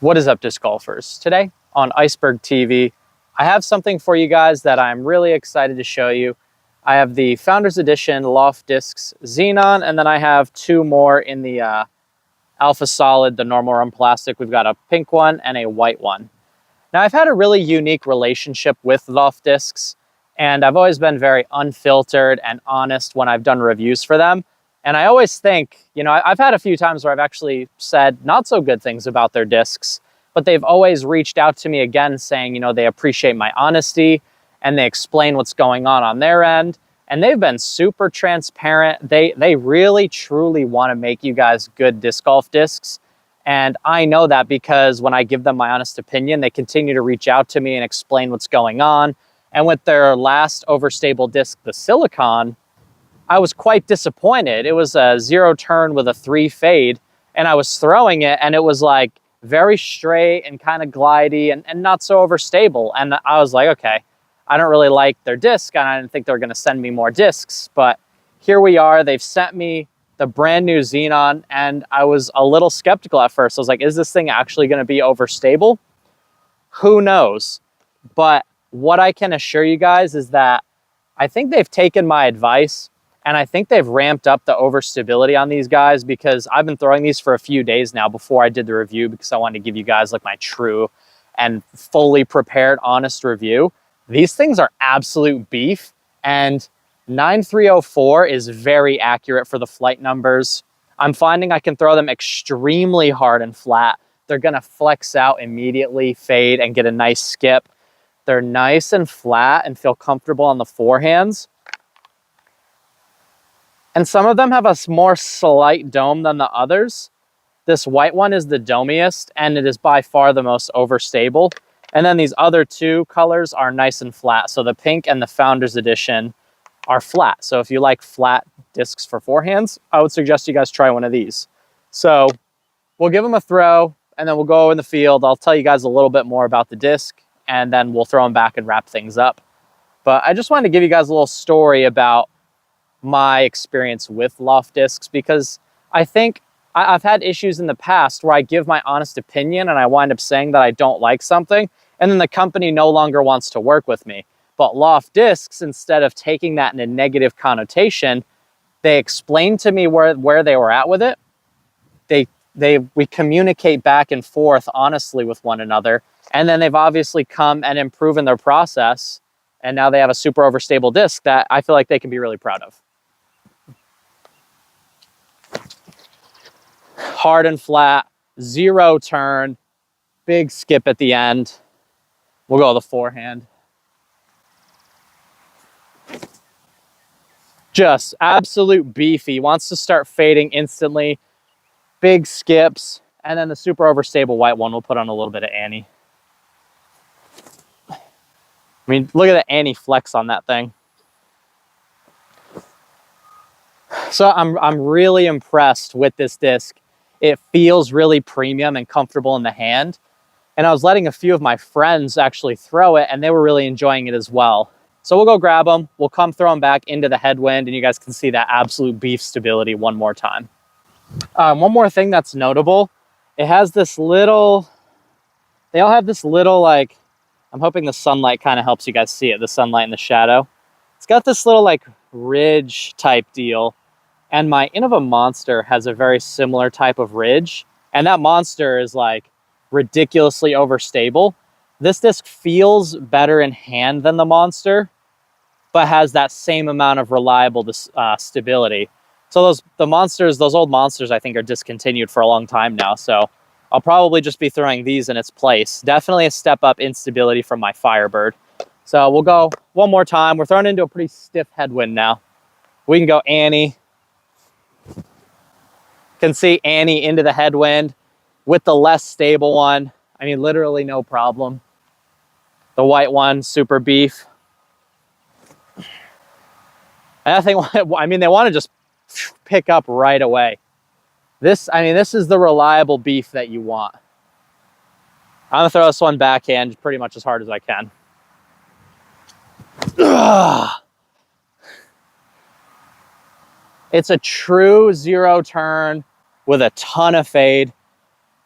What is up, disc golfers? Today on Iceberg TV, I have something for you guys that I'm really excited to show you. I have the Founders Edition LOFT Discs Xenon, and then I have two more in the Alpha Solid, the normal run plastic. We've got a pink one and a white one. Now, I've had a really unique relationship with LOFT discs, and I've always been very unfiltered and honest when I've done reviews for them. And I always think, I've had a few times where I've actually said not so good things about their discs, but they've always reached out to me again saying, they appreciate my honesty and they explain what's going on their end. And they've been super transparent. They really, truly want to make you guys good disc golf discs. And I know that because when I give them my honest opinion, they continue to reach out to me and explain what's going on. And with their last Overstable disc, the Silicon, I was quite disappointed. It was a 0 turn with a 3 fade, and I was throwing it, and it was like very straight and kind of glidey and not so overstable. And I was like, okay, I don't really like their disc, and I didn't think they were going to send me more discs. But here we are. They've sent me the brand new Xenon, and I was a little skeptical at first. I was like, is this thing actually going to be overstable? Who knows? But what I can assure you guys is that I think they've taken my advice, and I think they've ramped up the overstability on these guys, because I've been throwing these for a few days now before I did the review, because I wanted to give you guys like my true and fully prepared, honest review. These things are absolute beef, and 9304 is very accurate for the flight numbers. I'm finding I can throw them extremely hard and flat. They're gonna flex out immediately, fade, and get a nice skip. They're nice and flat and feel comfortable on the forehands. And some of them have a more slight dome than the others. This white one is the domiest, and it is by far the most overstable. And then these other two colors are nice and flat. So the pink and the Founders Edition are flat. So if you like flat discs for forehands, I would suggest you guys try one of these. So we'll give them a throw, and then we'll go in the field. I'll tell you guys a little bit more about the disc, and then we'll throw them back and wrap things up. But I just wanted to give you guys a little story about my experience with LOFT discs, because I think I've had issues in the past where I give my honest opinion and I wind up saying that I don't like something, and then the company no longer wants to work with me. But LOFT discs, instead of taking that in a negative connotation, they explained to me where they were at with it. We communicate back and forth honestly with one another, and then they've obviously come and improved their process, and now they have a super overstable disc that I feel like they can be really proud of. Hard and flat, 0 turn, big skip at the end. We'll go with the forehand. Just absolute beefy. Wants to start fading instantly. Big skips. And then the super overstable white one, we'll put on a little bit of Annie. I mean, look at the Annie flex on that thing. So I'm really impressed with this disc. It feels really premium and comfortable in the hand. And I was letting a few of my friends actually throw it, and they were really enjoying it as well. So we'll go grab them. We'll come throw them back into the headwind, and you guys can see that absolute beef stability one more time. One more thing that's notable. It has this little, they all have this little, like, I'm hoping the sunlight kind of helps you guys see it, the sunlight and the shadow. It's got this little like ridge type deal. And my Innova Monster has a very similar type of ridge. And that Monster is like ridiculously overstable. This disc feels better in hand than the Monster, but has that same amount of reliable stability. So those old Monsters, I think, are discontinued for a long time now. So I'll probably just be throwing these in its place. Definitely a step up in stability from my Firebird. So we'll go one more time. We're throwing into a pretty stiff headwind now. We can go Annie. Can see Annie into the headwind with the less stable one. I mean, literally no problem. The white one, super beef. And I think, I mean, they want to just pick up right away. This is the reliable beef that you want. I'm gonna throw this one backhand pretty much as hard as I can. Ugh. It's a true 0 turn with a ton of fade.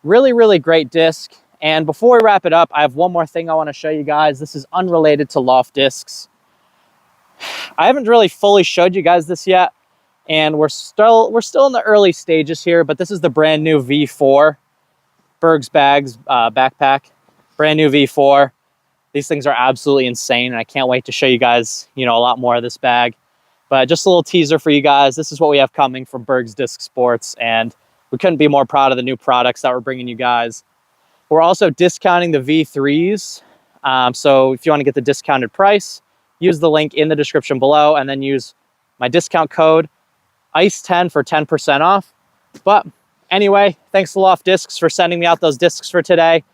Really, really great disc. And before we wrap it up, I have one more thing I want to show you guys. This is unrelated to LOFT discs. I haven't really fully showed you guys this yet, and we're still in the early stages here, but this is the brand new V4 Berg's Bags backpack. Brand new V4. These things are absolutely insane, and I can't wait to show you guys, a lot more of this bag. But just a little teaser for you guys. This is what we have coming from Berg's Disc Sports, and we couldn't be more proud of the new products that we're bringing you guys. We're also discounting the V3s. So if you want to get the discounted price, use the link in the description below and then use my discount code ICE10 for 10% off. But anyway, thanks to LOFT Discs for sending me out those discs for today.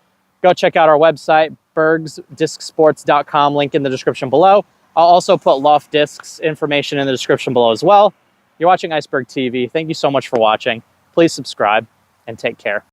Go check out our website, bergsdiscsports.com, link in the description below. I'll also put LOFT Discs information in the description below as well. You're watching Iceberg TV. Thank you so much for watching. Please subscribe and take care.